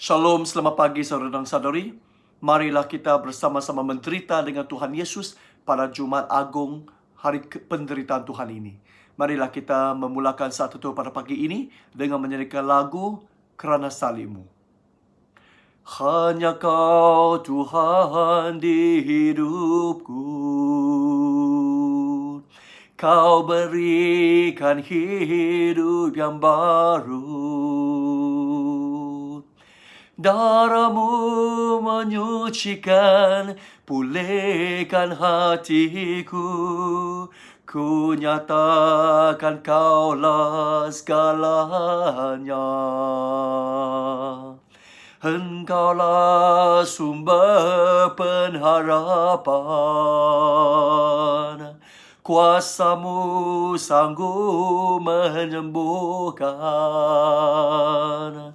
Shalom, selamat pagi saudara dan saudari. Marilah kita bersama-sama menderita dengan Tuhan Yesus pada Jumat Agung, hari penderitaan Tuhan ini. Marilah kita memulakan saat itu pada pagi ini dengan menyanyikan lagu Kerana Salibmu. Hanya Kau Tuhan di hidupku, Kau berikan hidup yang baru. Darah-Mu menyucikan, pulihkan hatiku. Ku nyatakan Kaulah segalanya. Engkaulah sumber pengharapan. Kuasa-Mu sanggup menyembuhkan.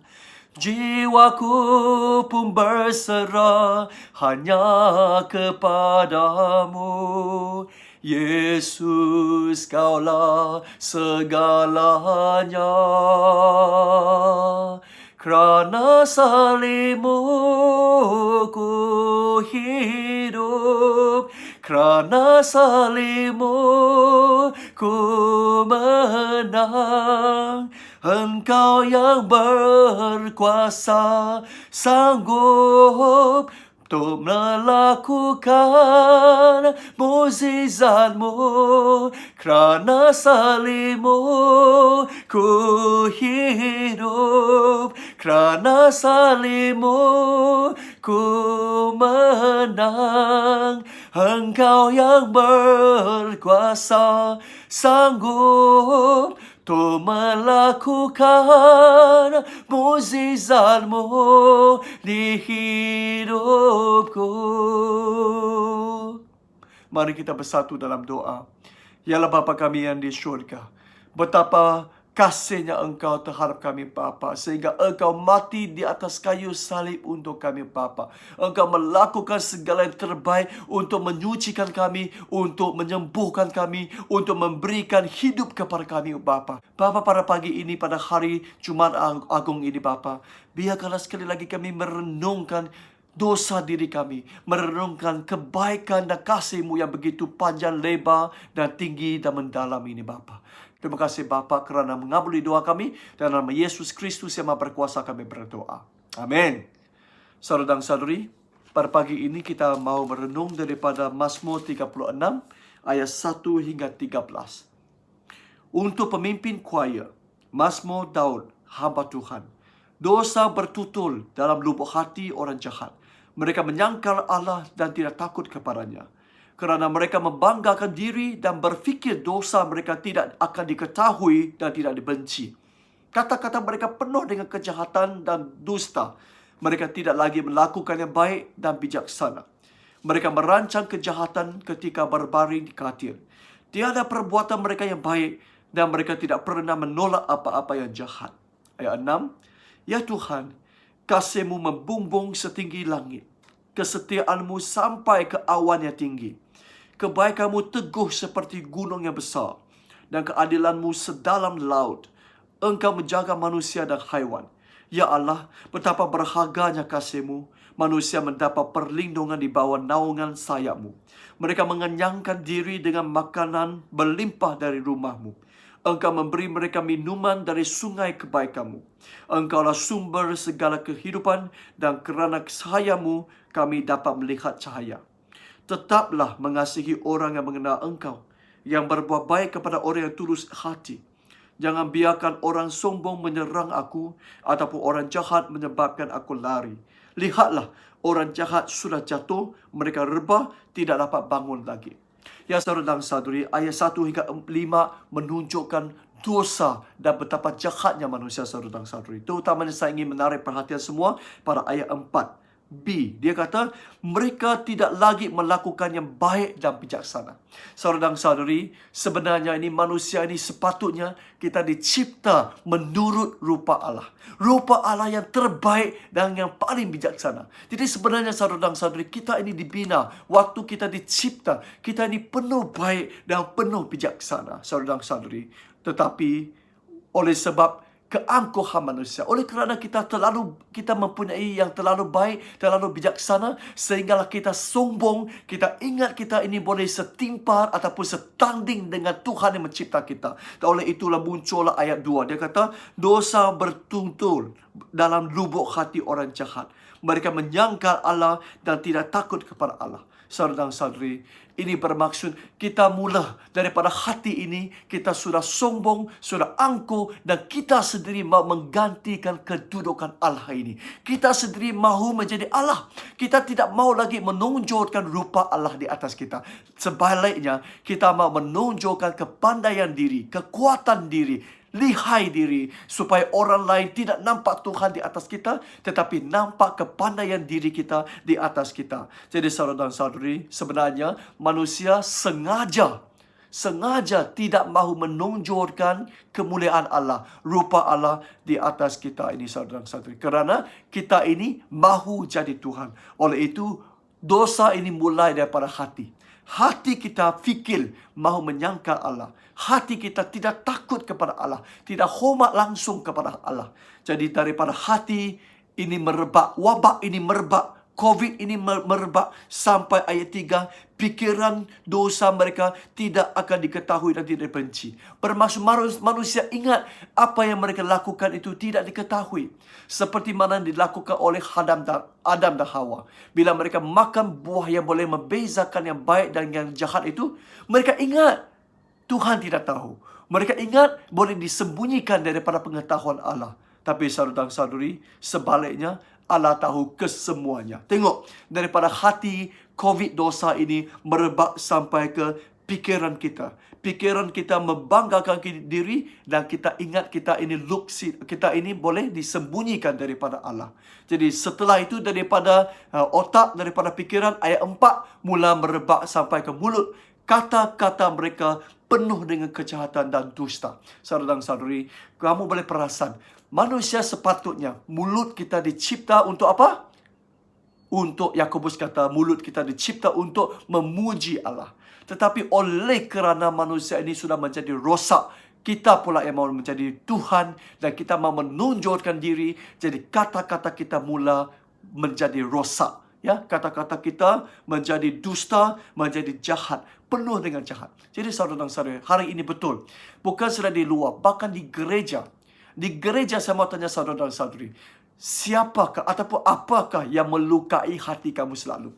Jiwaku pun berserah hanya kepadamu. Yesus, Kaulah segalanya. Kerana salibmu ku hidup, kerana salibmu ku menang. Engkau yang berkuasa, sanggup untuk melakukan mukjizat-Mu. Kerana salibmu ku hidup, kerana salibmu ku menang. Engkau yang berkuasa, sanggup untuk melakukan mukjizat-Mu di hidupku. Mari kita bersatu dalam doa. Ya Allah Bapa kami yang di syurga, betapa kasihnya Engkau terhadap kami Bapa, sehingga Engkau mati di atas kayu salib untuk kami Bapa. Engkau melakukan segala yang terbaik untuk menyucikan kami, untuk menyembuhkan kami, untuk memberikan hidup kepada kami Bapa. Bapa, pada pagi ini, pada hari Jumat Agung ini Bapa, biarkanlah sekali lagi kami merenungkan dosa diri kami, merenungkan kebaikan dan kasih-Mu yang begitu panjang, lebar, dan tinggi dan mendalam ini Bapa. Terima kasih Bapa kerana mengabuli doa kami. Dalam nama Yesus Kristus yang Maha Berkuasa kami berdoa. Amin. Saudara dan saudari, pada pagi ini kita mau merenung daripada Mazmur 36 ayat 1 hingga 13. Untuk pemimpin choir, Mazmur Daud, hamba Tuhan. Dosa bertutul dalam lubuk hati orang jahat. Mereka menyangkal Allah dan tidak takut kepadanya. Kerana mereka membanggakan diri dan berfikir dosa mereka tidak akan diketahui dan tidak dibenci. Kata-kata mereka penuh dengan kejahatan dan dusta. Mereka tidak lagi melakukan yang baik dan bijaksana. Mereka merancang kejahatan ketika berbaring di katil. Tiada perbuatan mereka yang baik dan mereka tidak pernah menolak apa-apa yang jahat. Ayat 6. Ya Tuhan, kasih-Mu membumbung setinggi langit. Kesetiaan-Mu sampai ke awan yang tinggi. Kebaikan-Mu teguh seperti gunung yang besar, dan keadilan-Mu sedalam laut. Engkau menjaga manusia dan haiwan. Ya Allah, betapa berharganya kasih-Mu. Manusia mendapat perlindungan di bawah naungan sayap-Mu. Mereka mengenyangkan diri dengan makanan berlimpah dari rumah-Mu. Engkau memberi mereka minuman dari sungai kebaikan-Mu. Engkaulah sumber segala kehidupan, dan kerana cahaya-Mu kami dapat melihat cahaya. Tetaplah mengasihi orang yang mengenal Engkau, yang berbuat baik kepada orang yang tulus hati. Jangan biarkan orang sombong menyerang aku, ataupun orang jahat menyebabkan aku lari. Lihatlah, orang jahat sudah jatuh, mereka rebah, tidak dapat bangun lagi. Ya saudara dan saudari, ayat 1 hingga 5 menunjukkan dosa dan betapa jahatnya manusia saudara dan saudari. Terutamanya saya ingin menarik perhatian semua pada ayat 4. B, dia kata mereka tidak lagi melakukan yang baik dan bijaksana. Saudara dan saudari, sebenarnya ini manusia ini sepatutnya kita dicipta menurut rupa Allah. Rupa Allah yang terbaik dan yang paling bijaksana. Jadi sebenarnya saudara dan saudari, kita ini dibina waktu kita dicipta. Kita ini penuh baik dan penuh bijaksana, saudara dan saudari. Tetapi oleh sebab keangkuhan manusia. Oleh kerana kita mempunyai yang terlalu baik, terlalu bijaksana, sehinggalah kita sombong, kita ingat kita ini boleh setimpar ataupun setanding dengan Tuhan yang mencipta kita. Dan oleh itulah muncullah ayat 2. Dia kata, dosa bertuntun dalam lubuk hati orang jahat. Mereka menyangkal Allah dan tidak takut kepada Allah. Saudara dan saudari, ini bermaksud kita mula daripada hati ini, kita sudah sombong, sudah angkuh, dan kita sendiri mahu menggantikan kedudukan Allah ini. Kita sendiri mahu menjadi Allah. Kita tidak mahu lagi menonjolkan rupa Allah di atas kita. Sebaliknya, kita mahu menonjolkan kepandaian diri, kekuatan diri, lihai diri, supaya orang lain tidak nampak Tuhan di atas kita, tetapi nampak kepandaian diri kita di atas kita. Jadi saudara dan saudari, sebenarnya manusia sengaja tidak mahu menonjolkan kemuliaan Allah, rupa Allah di atas kita ini, saudara dan saudari. Kerana kita ini mahu jadi Tuhan. Oleh itu, dosa ini mulai daripada hati. Hati kita fikir mahu menyangkal Allah. Hati kita tidak takut kepada Allah, tidak hormat langsung kepada Allah. Jadi daripada hati ini merebak, wabak ini merebak, COVID ini merebak, sampai ayat 3, pikiran dosa mereka tidak akan diketahui dan tidak dibenci. Bermaksud manusia ingat apa yang mereka lakukan itu tidak diketahui. Seperti mana dilakukan oleh Adam dan Hawa. Bila mereka makan buah yang boleh membezakan yang baik dan yang jahat itu, mereka ingat Tuhan tidak tahu. Mereka ingat boleh disembunyikan daripada pengetahuan Allah. Tapi saudara dan saudari, sebaliknya Allah tahu kesemuanya. Tengok, daripada hati, COVID dosa ini merebak sampai ke pikiran kita. Pikiran kita membanggakan diri, dan kita ingat kita ini boleh disembunyikan daripada Allah. Jadi setelah itu daripada otak, daripada pikiran, ayat 4 mula merebak sampai ke mulut. Kata-kata mereka penuh dengan kejahatan dan dusta. Saudara dan saudari, kamu boleh perasan, manusia sepatutnya mulut kita dicipta untuk apa? Untuk, Yakobus kata, mulut kita dicipta untuk memuji Allah. Tetapi oleh kerana manusia ini sudah menjadi rosak, kita pula yang mahu menjadi Tuhan, dan kita mahu menonjolkan diri. Jadi kata-kata kita mula menjadi rosak. Ya, kata-kata kita menjadi dusta, menjadi jahat, penuh dengan jahat. Jadi saudara dan saudara, hari ini betul, bukan saja di luar, bahkan di gereja. Di gereja saya mau tanya saudara dan saudari, siapakah ataupun apakah yang melukai hati kamu selalu?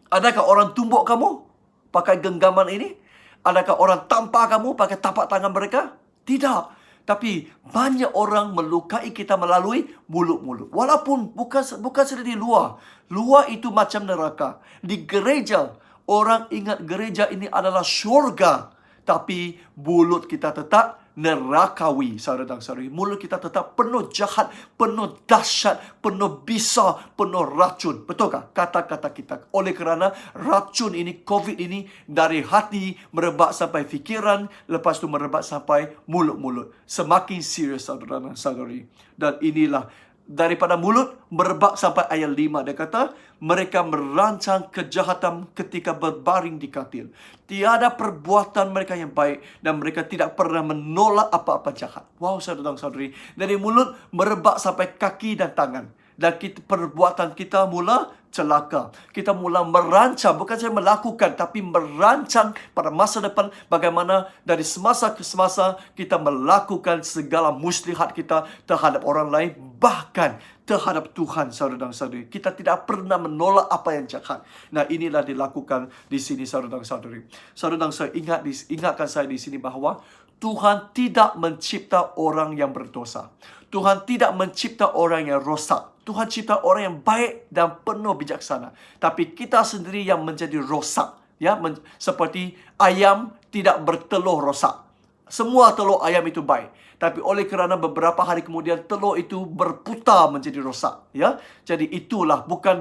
Adakah orang tumbuk kamu pakai genggaman ini? Adakah orang tampar kamu pakai tapak tangan mereka? Tidak. Tapi banyak orang melukai kita melalui mulut-mulut. Walaupun bukan saja di luar. Luar itu macam neraka. Di gereja, orang ingat gereja ini adalah syurga. Tapi mulut kita tetap nerakawi, saudara dan saudari. Mulut kita tetap penuh jahat, penuh dahsyat, penuh bisa, penuh racun. Betulkah kata-kata kita? Oleh kerana racun ini, COVID ini, dari hati merebak sampai fikiran, lepas tu merebak sampai mulut-mulut. Semakin serius, saudara dan saudari. Dan inilah daripada mulut merebak sampai ayat 5. Dia kata, mereka merancang kejahatan ketika berbaring di katil. Tiada perbuatan mereka yang baik, dan mereka tidak pernah menolak apa-apa jahat. Wow, saudara dan saudari. Dari mulut merebak sampai kaki dan tangan. Dan perbuatan kita mula celaka. Kita mula merancang, bukan saja melakukan, tapi merancang pada masa depan bagaimana dari semasa ke semasa kita melakukan segala muslihat kita terhadap orang lain, bahkan terhadap Tuhan, saudara dan saudari. Kita tidak pernah menolak apa yang jahat. Nah, inilah dilakukan di sini, saudara dan saudari. Saudara dan saudari, ingatkan saya di sini bahawa Tuhan tidak mencipta orang yang berdosa. Tuhan tidak mencipta orang yang rosak. Tuhan cipta orang yang baik dan penuh bijaksana. Tapi kita sendiri yang menjadi rosak. Ya, seperti ayam tidak bertelur rosak. Semua telur ayam itu baik. Tapi oleh kerana beberapa hari kemudian telur itu berputar menjadi rosak. Ya, jadi itulah bukan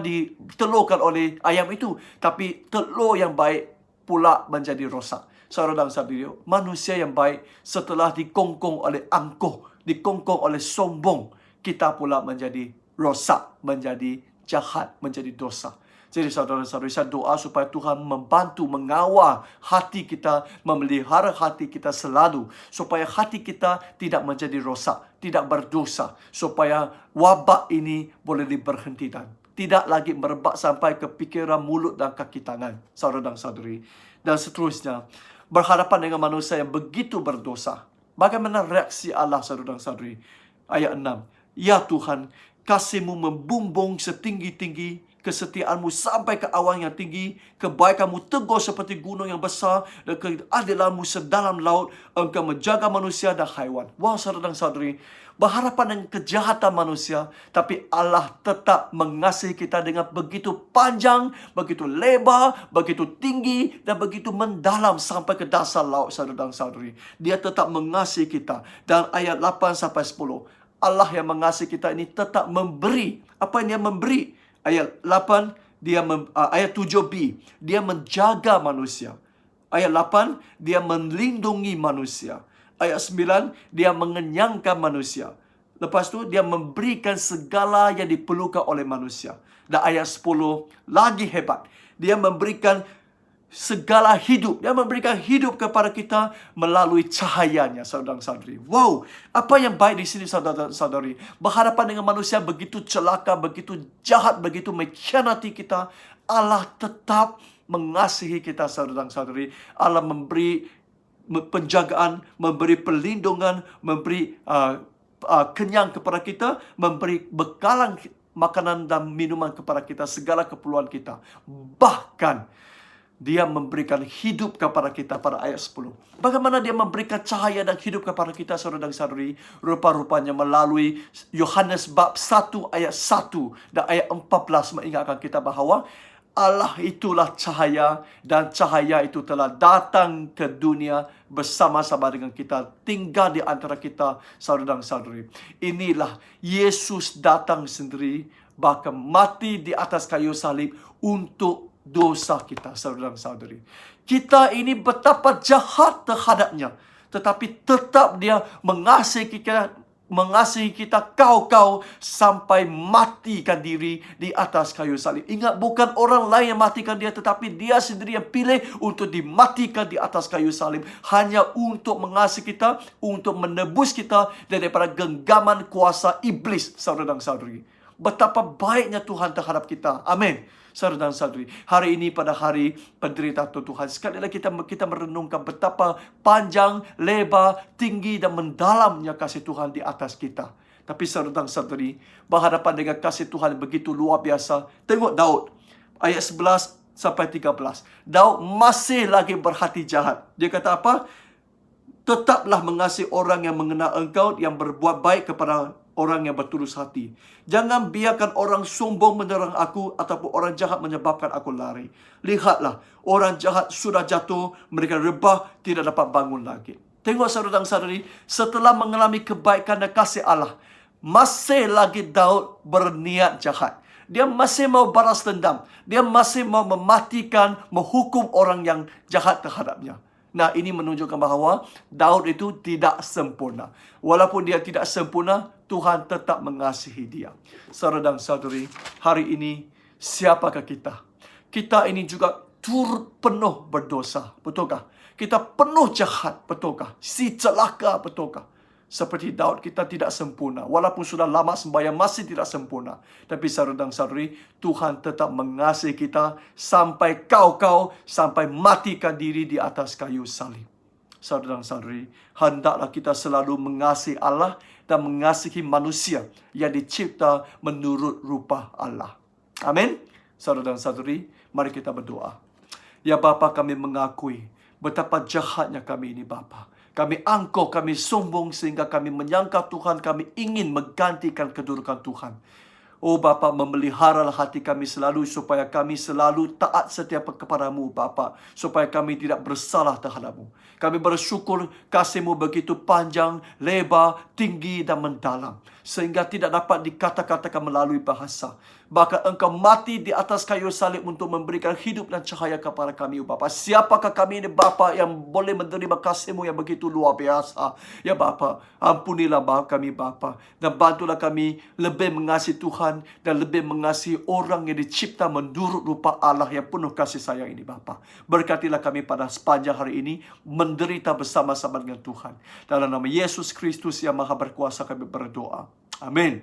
ditelurkan oleh ayam itu, tapi telur yang baik pula menjadi rosak. Saudara dan saudari, manusia yang baik setelah dikongkong oleh angkuh, dikongkong oleh sombong, kita pula menjadi rosak, menjadi jahat, menjadi dosa. Jadi saudara-saudari, saya doa supaya Tuhan membantu mengawal hati kita, memelihara hati kita selalu, supaya hati kita tidak menjadi rosak, tidak berdosa, supaya wabak ini boleh diberhentikan. Tidak lagi merebak sampai ke pikiran, mulut, dan kaki tangan, saudara dan saudari. Dan seterusnya, berhadapan dengan manusia yang begitu berdosa. Bagaimana reaksi Allah, saudara dan saudari? Ayat 6. Ya Tuhan, kasih-Mu membumbung setinggi-tinggi, kesetiaan-Mu sampai ke awan yang tinggi, kebaikan-Mu teguh seperti gunung yang besar, dan keadilan-Mu sedalam laut. Engkau menjaga manusia dan haiwan. Wah, saudara dan saudari, berhadapan dengan kejahatan manusia, tapi Allah tetap mengasihi kita dengan begitu panjang, begitu lebar, begitu tinggi, dan begitu mendalam sampai ke dasar laut, saudara dan saudari. Dia tetap mengasihi kita. Dan ayat 8 sampai 10, Allah yang mengasihi kita ini tetap memberi. Apa yang Dia memberi? Ayat 8, ayat 7b, Dia menjaga manusia. Ayat 8, Dia melindungi manusia. Ayat 9, Dia mengenyangkan manusia. Lepas tu, Dia memberikan segala yang diperlukan oleh manusia. Dan ayat 10, lagi hebat. Dia memberikan segala hidup. Dia memberikan hidup kepada kita melalui cahayanya, saudara-saudari. Wow, apa yang baik di sini, saudara-saudari. Berhadapan dengan manusia begitu celaka, begitu jahat, begitu mengkhianati kita, Allah tetap mengasihi kita, saudara-saudari. Allah memberi penjagaan, memberi perlindungan, memberi kenyang kepada kita, memberi bekalan makanan dan minuman kepada kita, segala keperluan kita. Bahkan Dia memberikan hidup kepada kita pada ayat 10. Bagaimana Dia memberikan cahaya dan hidup kepada kita, saudara dan saudari? Rupa-rupanya melalui Yohanes bab 1 ayat 1 dan ayat 14 mengingatkan kita bahawa Allah itulah cahaya, dan cahaya itu telah datang ke dunia bersama-sama dengan kita, tinggal di antara kita, saudara dan saudari. Inilah Yesus datang sendiri, bahkan mati di atas kayu salib untuk dosa kita, saudara dan saudari. Kita ini betapa jahat terhadapnya, tetapi tetap Dia mengasihi kita kau sampai matikan diri di atas kayu salib. Ingat, bukan orang lain yang matikan Dia, tetapi Dia sendiri yang pilih untuk dimatikan di atas kayu salib, hanya untuk mengasihi kita, untuk menebus kita daripada genggaman kuasa iblis, saudara dan saudari. Betapa baiknya Tuhan terhadap kita. Amin. Saudara dan saudari, hari ini pada hari penderitaan Tuhan, sekali lagi kita merenungkan betapa panjang, lebar, tinggi dan mendalamnya kasih Tuhan di atas kita. Tapi saudara dan saudari, berhadapan dengan kasih Tuhan begitu luar biasa. Tengok Daud, ayat 11 sampai 13. Daud masih lagi berhati jahat. Dia kata apa? Tetaplah mengasihi orang yang mengenal Engkau, yang berbuat baik kepada orang yang bertulus hati. Jangan biarkan orang sombong menyerang aku, ataupun orang jahat menyebabkan aku lari. Lihatlah, orang jahat sudah jatuh, mereka rebah, tidak dapat bangun lagi. Tengok saudara dan saudari, setelah mengalami kebaikan dan kasih Allah, masih lagi Daud berniat jahat. Dia masih mau balas dendam. Dia masih mau mematikan, menghukum orang yang jahat terhadapnya. Nah, ini menunjukkan bahawa Daud itu tidak sempurna. Walaupun dia tidak sempurna, Tuhan tetap mengasihi dia. Saudara dan saudari, hari ini siapakah kita? Kita ini juga turut penuh berdosa, betulkah? Kita penuh jahat, betulkah? Si celaka, betulkah? Seperti Daud, kita tidak sempurna. Walaupun sudah lama sembahyang, masih tidak sempurna. Tapi saudara dan saudari, Tuhan tetap mengasihi kita sampai sampai matikan diri di atas kayu salib. Saudara dan saudari, hendaklah kita selalu mengasihi Allah dan mengasihi manusia yang dicipta menurut rupa Allah. Amin. Saudara dan saudari, mari kita berdoa. Ya Bapa, kami mengakui betapa jahatnya kami ini, Bapa. Kami angkuh, kami sombong sehingga kami menyangka Tuhan, kami ingin menggantikan kedudukan Tuhan. Oh Bapa, memeliharalah hati kami selalu supaya kami selalu taat setiap kepada-Mu, Bapa, supaya kami tidak bersalah terhadap-Mu. Kami bersyukur kasih-Mu begitu panjang, lebar, tinggi dan mendalam, sehingga tidak dapat dikata-katakan melalui bahasa. Bahkan Engkau mati di atas kayu salib untuk memberikan hidup dan cahaya kepada kami, Bapa. Siapakah kami ini, Bapa, yang boleh menerima kasih-Mu yang begitu luar biasa? Ya Bapa, ampunilah kami, Bapa, dan bantulah kami lebih mengasihi Tuhan Tuhan dan lebih mengasihi orang yang dicipta menurut rupa Allah yang penuh kasih sayang ini Bapa. Berkatilah kami pada sepanjang hari ini menderita bersama-sama dengan Tuhan. Dalam nama Yesus Kristus yang Maha Berkuasa kami berdoa. Amin.